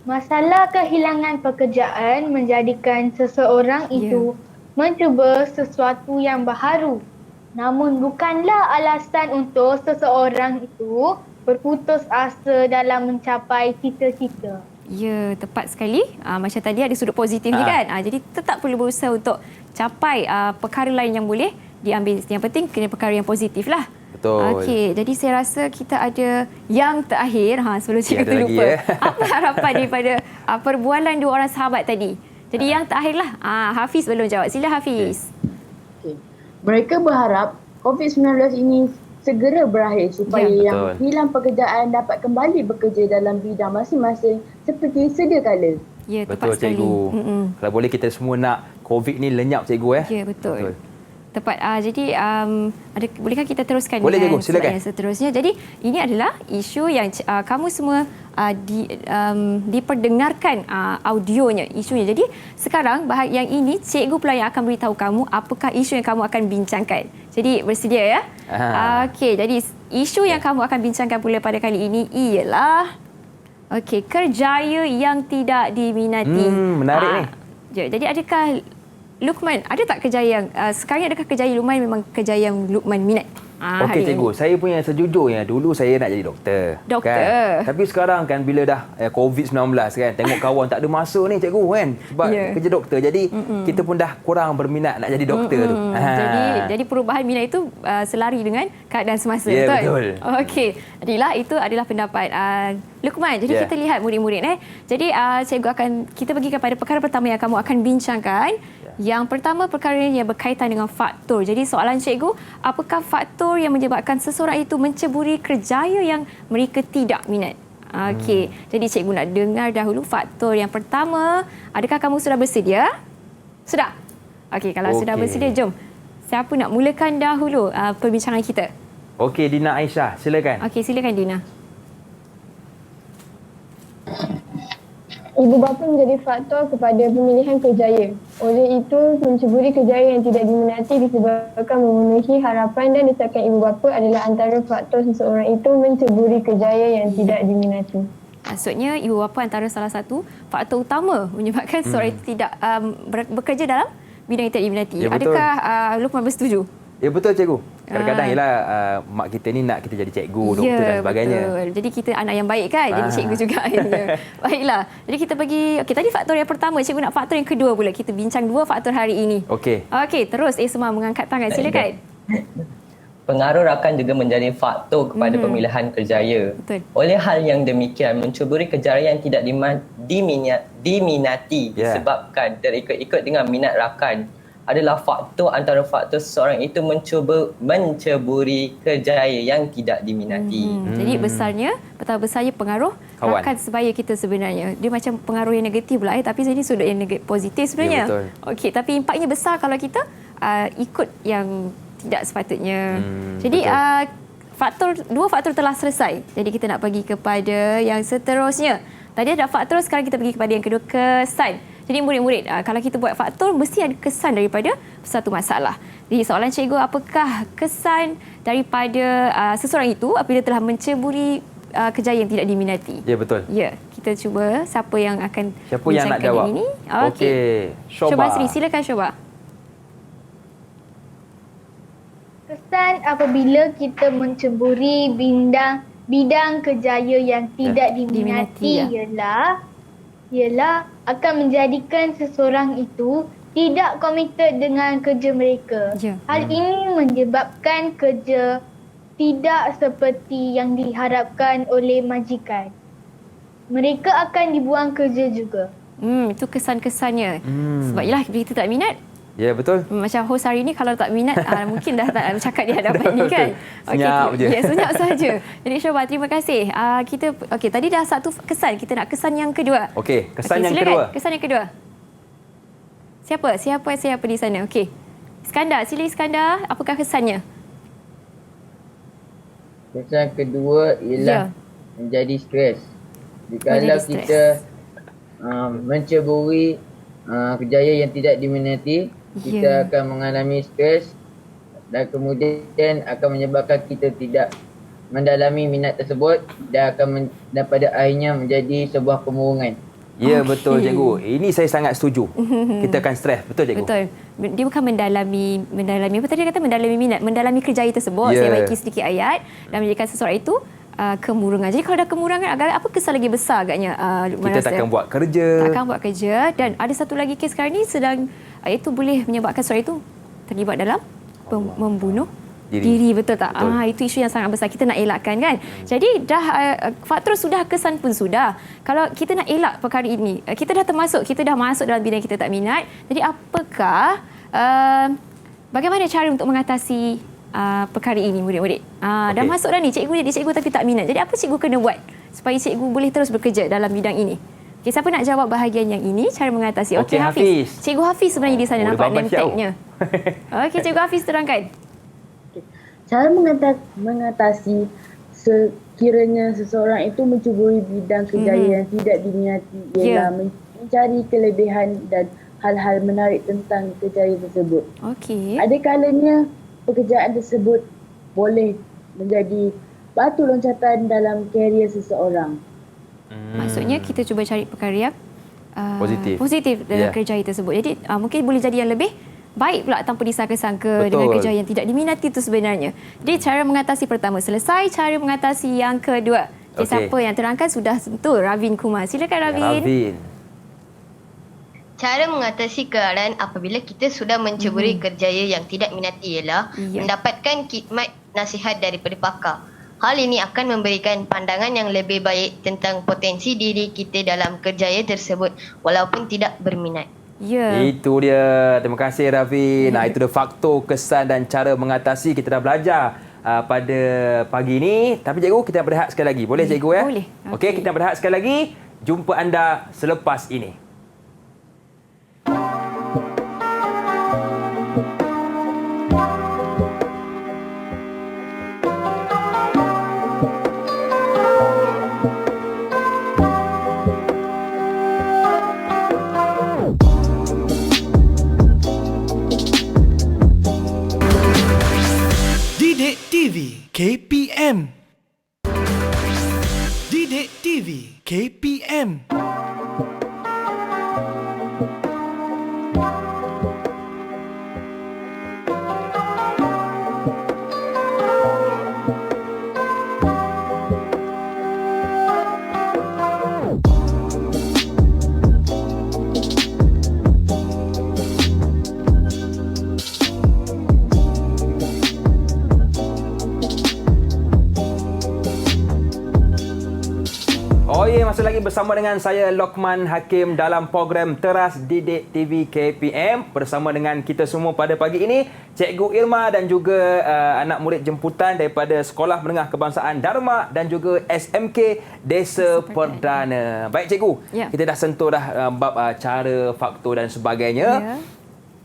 Masalah kehilangan pekerjaan menjadikan seseorang itu mencuba sesuatu yang baharu. Namun bukanlah alasan untuk seseorang itu berputus asa dalam mencapai cita-cita. Ya, tepat sekali. Macam tadi ada sudut positif ni kan. Jadi tetap perlu berusaha untuk capai perkara lain yang boleh diambil. Yang penting kena perkara yang positif lah. Betul. Okey, jadi saya rasa kita ada yang terakhir sebelum cikgu terlupa. Apa harapan daripada perbualan dua orang sahabat tadi? Jadi yang terakhirlah Hafiz belum jawab. Sila Hafiz. Mereka berharap COVID-19 ini segera berakhir supaya yang hilang pekerjaan dapat kembali bekerja dalam bidang masing-masing seperti sedia kala. Ya, betul cikgu. Kalau boleh kita semua nak COVID ni lenyap cikgu. Ya, betul. Tepat. Jadi bolehkah kita teruskan boleh, dengan silakan. Yang seterusnya. Jadi ini adalah isu yang kamu semua diperdengarkan audionya, isunya. Jadi sekarang yang ini cikgu pula yang akan beritahu kamu apakah isu yang kamu akan bincangkan. Jadi bersedia ya? Okey, jadi isu yang kamu akan bincangkan pula pada kali ini ialah kerjaya yang tidak diminati. Menarik ni. Jadi adakah Luqman, ada tak kerjaya yang sekarang adakah kerjaya Luqman memang kerjaya yang Luqman minat? Okey cikgu, saya punya sejujurnya dulu saya nak jadi doktor. Kan? Tapi sekarang kan bila dah COVID-19 kan, tengok kawan tak ada masa ni cikgu kan sebab kerja doktor. Jadi kita pun dah kurang berminat nak jadi doktor tu. Jadi perubahan minat itu selari dengan keadaan semasa. Betul. Okey. Jadilah itu adalah pendapat Luqman. Jadi kita lihat murid-murid Jadi cikgu kita pergi kepada perkara pertama yang kamu akan bincangkan. Yang pertama perkara yang berkaitan dengan faktor. Jadi soalan cikgu, apakah faktor yang menyebabkan seseorang itu menceburi kerjaya yang mereka tidak minat? Okey. Jadi cikgu nak dengar dahulu faktor yang pertama. Adakah kamu sudah bersedia? Sudah? Okey, kalau sudah bersedia, jom. Siapa nak mulakan dahulu perbincangan kita? Okey, Dina Aisyah, silakan. Okey, silakan Dina. Ibu bapa menjadi faktor kepada pemilihan kerjaya. Oleh itu, menceburi kerjaya yang tidak diminati disebabkan memenuhi harapan dan desakan ibu bapa adalah antara faktor seseorang itu menceburi kerjaya yang tidak diminati. Maksudnya, ibu bapa antara salah satu faktor utama menyebabkan seseorang itu tidak bekerja dalam bidang yang tidak diminati. Adakah Luqman bersetuju? Ya betul cikgu. Kadang-kadang ialah mak kita ni nak kita jadi cikgu, doktor dan sebagainya. Betul. Jadi kita anak yang baik kan, jadi cikgu juga. Baiklah. Jadi kita pergi, tadi faktor yang pertama, cikgu nak faktor yang kedua pula. Kita bincang dua faktor hari ini. Okey, terus Isma mengangkat tangan. Silakan. Pengaruh rakan juga menjadi faktor kepada pemilihan kerjaya. Betul. Oleh hal yang demikian, mencuburi kerjaya yang tidak diminati disebabkan terikut-ikut dengan minat rakan adalah antara faktor seseorang itu menceburi kerjaya yang tidak diminati. Jadi betapa besarnya pengaruh rakan sebaya kita sebenarnya. Dia macam pengaruh yang negatif pula tapi ini sudut yang positif sebenarnya. Ya, okey, tapi impaknya besar kalau kita ikut yang tidak sepatutnya. Jadi dua faktor telah selesai. Jadi kita nak pergi kepada yang seterusnya. Tadi ada faktor, sekarang kita pergi kepada yang kedua, kesan. Jadi murid-murid, kalau kita buat faktor, mesti ada kesan daripada satu masalah. Jadi soalan cikgu, apakah kesan daripada seseorang itu apabila telah menceburi kerjaya yang tidak diminati? Ya, betul. Ya, kita cuba siapa yang akan yang nak jawab ini. Okey. Syobah Sri, silakan Syobah. Kesan apabila kita menceburi bidang kerjaya yang tidak diminati ialah akan menjadikan seseorang itu tidak komited dengan kerja mereka. Hal ini menyebabkan kerja tidak seperti yang diharapkan oleh majikan. Mereka akan dibuang kerja juga. Itu kesan-kesannya. Sebab yelah kita tak minat. Ya, betul. Macam host hari ni kalau tak minat mungkin dah tak bercakap di hadapan ni kan. Senyap je. Ya, senyap saja. Jadi Syobah, terima kasih. Tadi dah satu kesan, kita nak kesan yang kedua. Okey, kesan yang silakan. kedua. Kesan yang kedua. Siapa di sana? Okey. Iskandar, sila Iskandar, apakah kesannya? Kesan kedua ialah menjadi stres. Jikalau kita menceburi kerjaya yang tidak diminati, kita akan mengalami stres dan kemudian akan menyebabkan kita tidak mendalami minat tersebut dan pada akhirnya menjadi sebuah kemurungan. Ya, betul cikgu. Ini saya sangat setuju. Kita akan stres, betul cikgu? Betul. Dia bukan mendalami apa tadi dia kata, mendalami minat, mendalami kerjaya tersebut. Saya baiki sedikit ayat dan menjadikan seseorang itu kemurungan. Jadi kalau dah kemurungan, apa kesan lagi besar agaknya? Kita takkan buat kerja. Takkan buat kerja. Dan ada satu lagi kes sekarang ni sedang, itu boleh menyebabkan seseorang itu terlibat dalam membunuh diri, betul tak? Betul. Itu isu yang sangat besar. Kita nak elakkan kan. Jadi dah faktor sudah, kesan pun sudah. Kalau kita nak elak perkara ini, kita dah masuk dalam bidang kita tak minat. Jadi apakah bagaimana cara untuk mengatasi perkara ini murid-murid? Dah masuk dah ni, cikgu jadi cikgu tapi tak minat. Jadi apa cikgu kena buat supaya cikgu boleh terus bekerja dalam bidang ini? Okay, siapa nak jawab bahagian yang ini, cara mengatasi? Okey, Hafiz. Cikgu Hafiz sebenarnya di sana, nampak name tag-nya. Okey, cikgu Hafiz terangkan. Cara mengatasi sekiranya seseorang itu mencuburi bidang kerjaya yang tidak diminati ialah mencari kelebihan dan hal-hal menarik tentang kerjaya tersebut. Okey. Ada kalanya pekerjaan tersebut boleh menjadi batu loncatan dalam karier seseorang. Maksudnya kita cuba cari perkara yang positif dalam Yeah. kerjaya tersebut. Jadi mungkin boleh jadi yang lebih baik pula tanpa disangka-sangka dengan kerja yang tidak diminati itu sebenarnya. Jadi cara mengatasi pertama selesai, cara mengatasi yang kedua. Okay. Siapa yang terangkan sudah tentu Ravin Kumar. Silakan Ravin. Cara mengatasi keadaan apabila kita sudah menceburi kerjaya yang tidak minati ialah mendapatkan khidmat nasihat daripada pakar. Hal ini akan memberikan pandangan yang lebih baik tentang potensi diri kita dalam kerjaya tersebut walaupun tidak berminat. Itu dia. Terima kasih Rafi. Itu dia faktor, kesan dan cara mengatasi. Kita dah belajar pada pagi ini. Tapi cikgu, kita berehat sekali lagi. Boleh cikgu ya? Boleh. Okey, kita berehat sekali lagi. Jumpa anda selepas ini. Didik TV KPM. Didik TV KPM. Masih lagi bersama dengan saya Lokman Hakim dalam program Teras Didik TV KPM bersama dengan kita semua pada pagi ini Cikgu Irma dan juga anak murid jemputan daripada Sekolah Menengah Kebangsaan Dharma dan juga SMK Desa Perdana. Baik cikgu, kita dah sentuh dah bab cara, faktor dan sebagainya.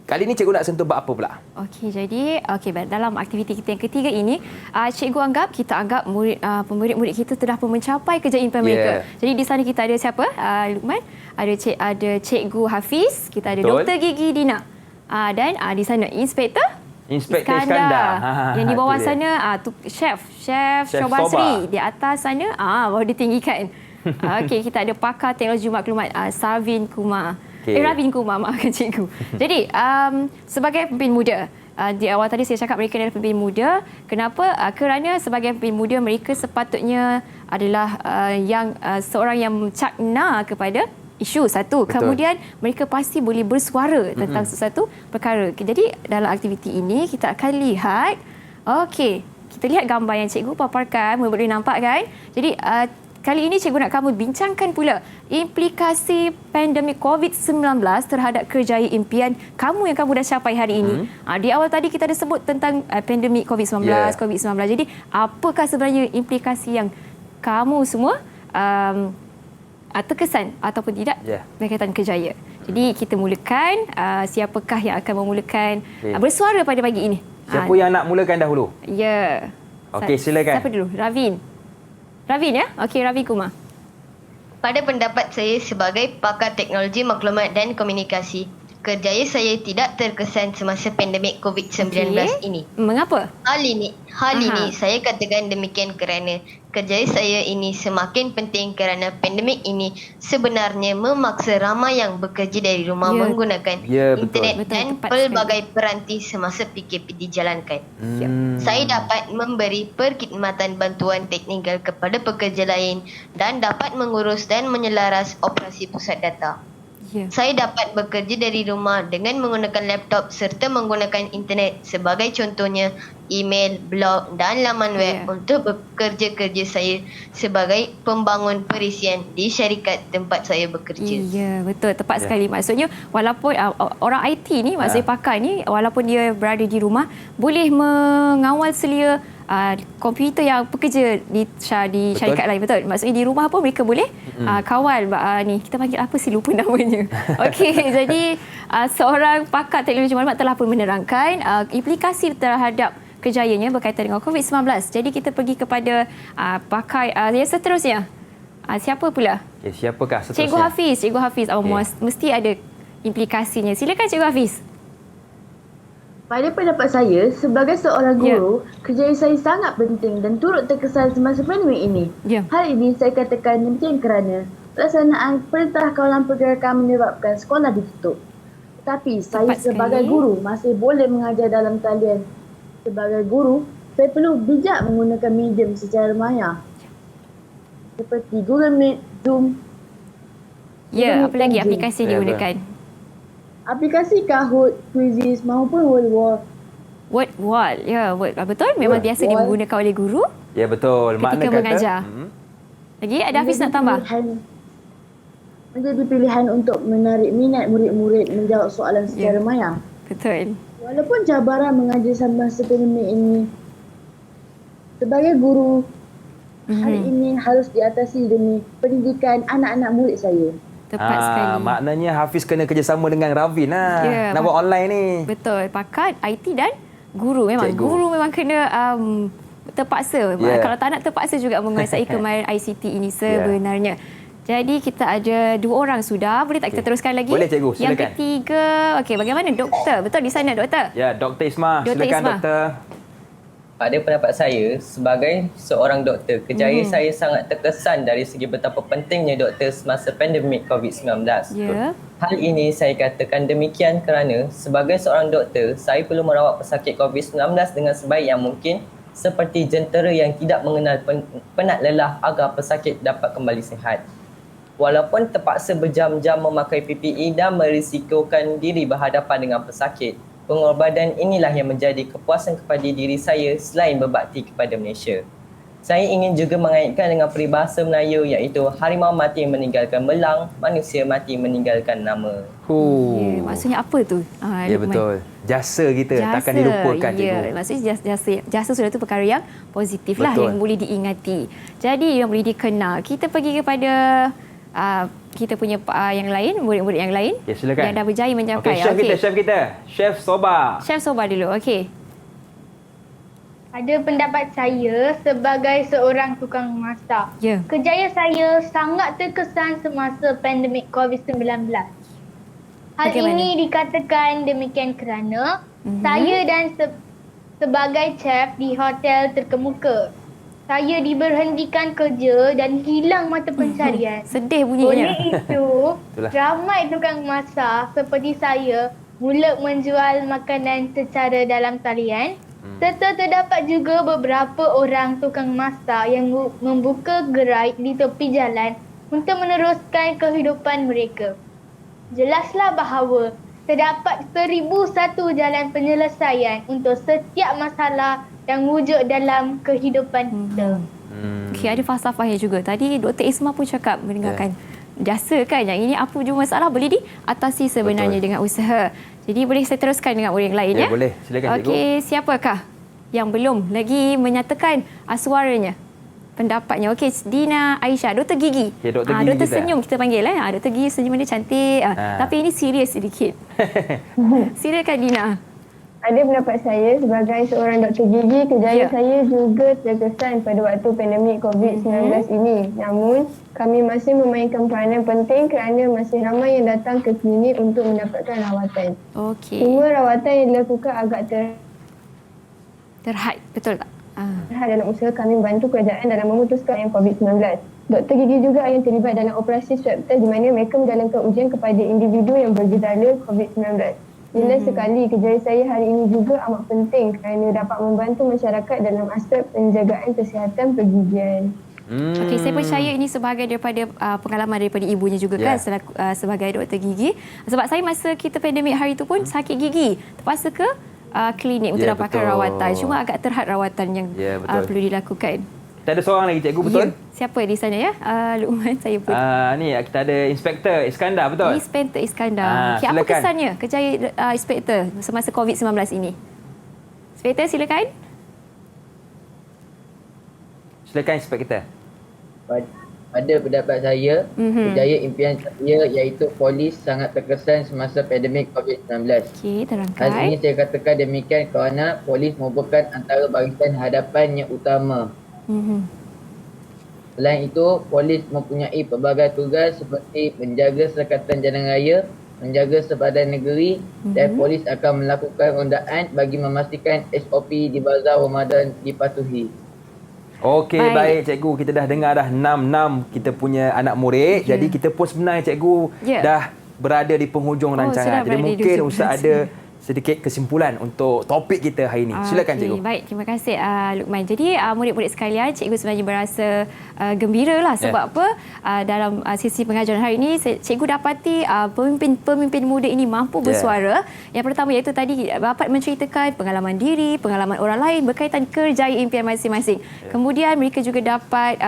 Kali ini cikgu nak sentuh bab apa pula? Okey, jadi dalam aktiviti kita yang ketiga ini, cikgu kita anggap murid-murid kita telah pun mencapai kerja impian mereka. Jadi di sana kita ada siapa? Luqman, ada cikgu Hafiz, kita ada Dr. Gigi Dina. Dan di sana Inspektor Iskandar. Yang di bawah sana Chef Syobasri. Di atas sana baru ditinggikan. Okey, kita ada pakar teknologi maklumat Ravin Kumar. Ravin Kumar, maafkan cikgu. Jadi, sebagai pemimpin muda, di awal tadi saya cakap mereka adalah pemimpin muda. Kenapa? Kerana sebagai pemimpin muda, mereka sepatutnya adalah seorang yang cakna kepada isu satu. Betul. Kemudian, mereka pasti boleh bersuara tentang sesuatu perkara. Jadi, dalam aktiviti ini, kita akan lihat, kita lihat gambar yang cikgu paparkan, boleh nampak kan? Jadi kali ini cikgu nak kamu bincangkan pula implikasi pandemik COVID-19 terhadap kerjaya impian kamu yang kamu dah capai hari ini. Di awal tadi kita ada sebut tentang pandemik COVID-19, COVID-19. Jadi apakah sebenarnya implikasi yang kamu semua terkesan ataupun tidak berkaitan kerjaya? Jadi kita mulakan, siapakah yang akan memulakan bersuara pada pagi ini? Siapa yang nak mulakan dahulu? Ya. Okey, silakan. Siapa dulu? Ravin ya? Okey, Ravin Kumar. Pada pendapat saya sebagai pakar teknologi maklumat dan komunikasi, kerjaya saya tidak terkesan semasa pandemik COVID-19 ini. Mengapa? Hal ini saya katakan demikian kerana kerjaya saya ini semakin penting kerana pandemik ini sebenarnya memaksa ramai yang bekerja dari rumah menggunakan internet dan pelbagai peranti semasa PKP dijalankan. Saya dapat memberi perkhidmatan bantuan teknikal kepada pekerja lain dan dapat mengurus dan menyelaras operasi pusat data. Saya dapat bekerja dari rumah dengan menggunakan laptop serta menggunakan internet sebagai contohnya email, blog dan laman web untuk bekerja-kerja saya sebagai pembangun perisian di syarikat tempat saya bekerja. Ya, betul. Tepat sekali. Maksudnya walaupun orang IT ni, maksudnya pakar ni, walaupun dia berada di rumah, boleh mengawal selia komputer yang bekerja di syarikat lain. Betul. Maksudnya di rumah pun mereka boleh kawal ni. Kita panggil apa sih, lupa namanya. Okey, jadi seorang pakar teknologi maklumat telah pun menerangkan implikasi terhadap kerjayanya berkaitan dengan COVID-19. Jadi kita pergi kepada pakar yang seterusnya. Siapa pula? Siapakah seterusnya? Cikgu Hafiz. Mesti ada implikasinya. Silakan Cikgu Hafiz. Pada pendapat saya, sebagai seorang guru, kerjaya saya sangat penting dan turut terkesan semasa pandemik ini. Hal ini saya katakan demikian kerana pelaksanaan perintah kawalan pergerakan menyebabkan sekolah ditutup. Tetapi saya sebagai guru masih boleh mengajar dalam talian. Sebagai guru, saya perlu bijak menggunakan medium secara maya. Seperti Google Meet, Zoom. Apa lagi aplikasi yang digunakan? Aplikasi Kahoot, Quizzes maupun WordWall. WordWall, Word. Betul? Memang biasa digunakan oleh guru? Ya, betul. Ketika mengajar. Lagi ada Hafiz nak tambah? Menjadi pilihan untuk menarik minat murid-murid menjawab soalan secara maya. Betul. Walaupun cabaran mengajar semasa pandemik ini, sebagai guru, hari ini harus diatasi demi pendidikan anak-anak murid saya. Tepat sekali. Maknanya Hafiz kena kerjasama dengan Ravin lah. Nak buat online ni. Betul. Pakar IT dan guru. Memang guru memang kena terpaksa. Kalau tak nak terpaksa juga menguasai kemahiran ICT ini sebenarnya. Jadi kita ada 2 orang sudah. Boleh tak kita teruskan lagi? Boleh cikgu, silakan. Yang ketiga, bagaimana doktor? Betul di sana doktor? Ya, Dr. Ismah. Silakan doktor. Pada pendapat saya, sebagai seorang doktor, kerjaya saya sangat terkesan dari segi betapa pentingnya doktor semasa pandemik COVID-19. Hal ini saya katakan demikian kerana sebagai seorang doktor, saya perlu merawat pesakit COVID-19 dengan sebaik yang mungkin seperti jentera yang tidak mengenal penat lelah agar pesakit dapat kembali sihat. Walaupun terpaksa berjam-jam memakai PPE dan merisikokan diri berhadapan dengan pesakit, pengorbanan inilah yang menjadi kepuasan kepada diri saya selain berbakti kepada Malaysia. Saya ingin juga mengaitkan dengan peribahasa Melayu iaitu harimau mati meninggalkan belang, manusia mati meninggalkan nama. Maksudnya apa tu? Ya betul. Jasa kita takkan dilupakan cikgu. Maksudnya jasa sudah tu perkara yang positif lah yang boleh diingati. Jadi yang boleh dikenal. Kita pergi kepada kita punya yang lain, murid-murid yang lain yang dah berjaya mencapai. Chef kita. Chef Soba. Chef Soba dulu. Okey. Pada pendapat saya sebagai seorang tukang masak, kerjaya saya sangat terkesan semasa pandemik COVID-19. Hal ini dikatakan demikian kerana saya dan sebagai chef di hotel terkemuka. Saya diberhentikan kerja dan hilang mata pencarian. Sedih bunyinya. Oleh itu, ramai tukang masak seperti saya mula menjual makanan secara dalam talian. Serta terdapat juga beberapa orang tukang masak yang membuka gerai di tepi jalan untuk meneruskan kehidupan mereka. Jelaslah bahawa terdapat 1001 jalan penyelesaian untuk setiap masalah yang wujud dalam kehidupan kita. Okey, ada falsafahnya juga. Tadi Dr. Isma pun cakap mendengarkan jasa kan, yang ini apa jua masalah boleh diatasi sebenarnya dengan usaha. Jadi boleh saya teruskan dengan orang lain ya? Boleh, silakan cikgu. Okey, siapakah yang belum lagi menyatakan suaranya, pendapatnya? Okey, Dina Aisyah, Dr. Gigi. Okay, Dr. Gigi Dr. kita. Senyum kita panggil Dr. Gigi senyum dia cantik. Tapi ini serius sedikit. Silakan Dina. Ada pendapat saya sebagai seorang Dr. Gigi, kerjaya saya juga terkesan pada waktu pandemik COVID-19 ini. Namun, kami masih memainkan peranan penting kerana masih ramai yang datang ke klinik untuk mendapatkan rawatan. Okey. Semua rawatan yang dilakukan agak terhad, betul tak? Terhad dalam usaha kami membantu kerajaan dalam memutuskan yang COVID-19. Dr. Gigi juga yang terlibat dalam operasi swab test di mana mereka menjalankan ujian kepada individu yang bergejala COVID-19. Jelas sekali kerjaya saya hari ini juga amat penting kerana dapat membantu masyarakat dalam aspek penjagaan kesihatan pergigian. Okey, saya percaya ini sebahagian daripada pengalaman daripada ibunya juga kan sebagai Dr. Gigi. Sebab saya masa kita pandemik hari itu pun sakit gigi, terpaksa ke klinik untuk dapatkan rawatan. Cuma agak terhad rawatan yang perlu dilakukan. Kita ada seorang lagi cikgu, betul? Siapa di sana ya? Lukman, saya pun. Ni kita ada Inspektor Iskandar, betul? Inspektor Iskandar. Okay, apa kesannya kerjaya Inspektor semasa COVID-19 ini? Inspektor, silakan. Silakan Inspektor. Pada pendapat saya, kerjaya impian saya iaitu polis sangat terkesan semasa pandemik COVID-19. Okey, terangkan. Hal ini saya katakan demikian kerana polis merupakan antara barisan hadapan yang utama. Selain itu, polis mempunyai pelbagai tugas seperti menjaga sekatan jalan raya, menjaga sepadan negeri dan polis akan melakukan rondaan bagi memastikan SOP di bazar Ramadan dipatuhi. Okey, baik cikgu, kita dah dengar dah 6 kita punya anak murid. Jadi kita pun sebenarnya cikgu dah berada di penghujung rancangan. Jadi mungkin Ustaz ada sedikit kesimpulan untuk topik kita hari ini. Silakan cikgu. Baik, terima kasih Lukman. Jadi murid-murid sekalian, cikgu sebenarnya berasa gembira lah sebab apa? Dalam sesi pengajaran hari ini, cikgu dapati pemimpin muda ini mampu bersuara. Yang pertama iaitu tadi dapat menceritakan pengalaman diri, pengalaman orang lain berkaitan kerjaya impian masing-masing. Kemudian mereka juga dapat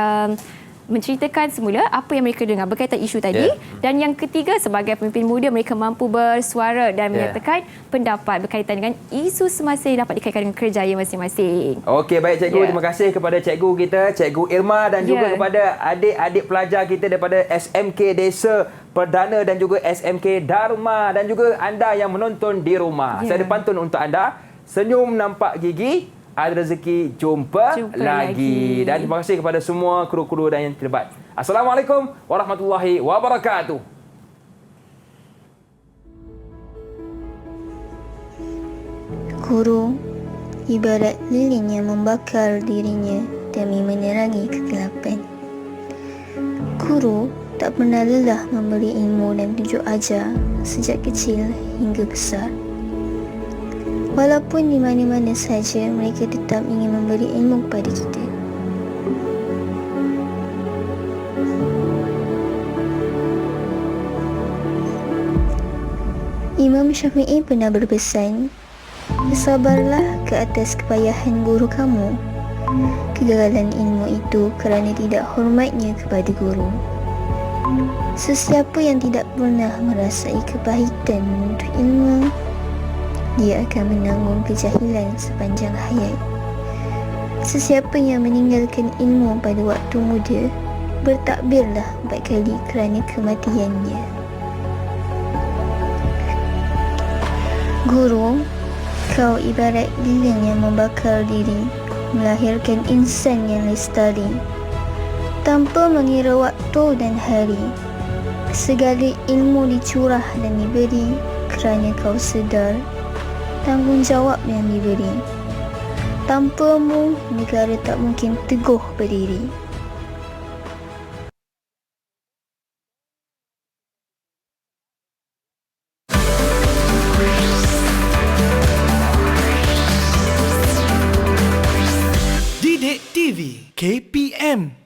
menceritakan semula apa yang mereka dengar berkaitan isu tadi. Dan yang ketiga, sebagai pemimpin muda, mereka mampu bersuara dan menyatakan pendapat berkaitan dengan isu semasa yang dapat dikaitkan dengan kerjaya masing-masing. Okey, baik cikgu. Terima kasih kepada cikgu kita, Cikgu Irma, dan juga kepada adik-adik pelajar kita daripada SMK Desa Perdana dan juga SMK Dharma dan juga anda yang menonton di rumah. Saya ada pantun untuk anda. Senyum nampak gigi, ada rezeki jumpa lagi. Dan terima kasih kepada semua kru-kru dan yang terlibat. Assalamualaikum warahmatullahi wabarakatuh. Guru ibarat lilin yang membakar dirinya demi menerangi kegelapan. Guru tak pernah lelah memberi ilmu dan tunjuk ajar sejak kecil hingga besar. Walaupun di mana-mana saja mereka tetap ingin memberi ilmu kepada kita. Imam Syafi'i pernah berpesan, bersabarlah ke atas kepayahan guru kamu. Kegagalan ilmu itu kerana tidak hormatnya kepada guru. Sesiapa yang tidak pernah merasai kepahitan menuntut ilmu, dia akan menanggung kejahilan sepanjang hayat. Sesiapa yang meninggalkan ilmu pada waktu muda, bertakbirlah 4 kali kerana kematiannya. Guru, kau ibarat lilin yang membakar diri, melahirkan insan yang lestari. Tanpa mengira waktu dan hari, segala ilmu dicurah dan diberi kerana kau sedar tanggungjawab yang diberi. Tanpamu, negara tak mungkin teguh berdiri. Didik TV KPM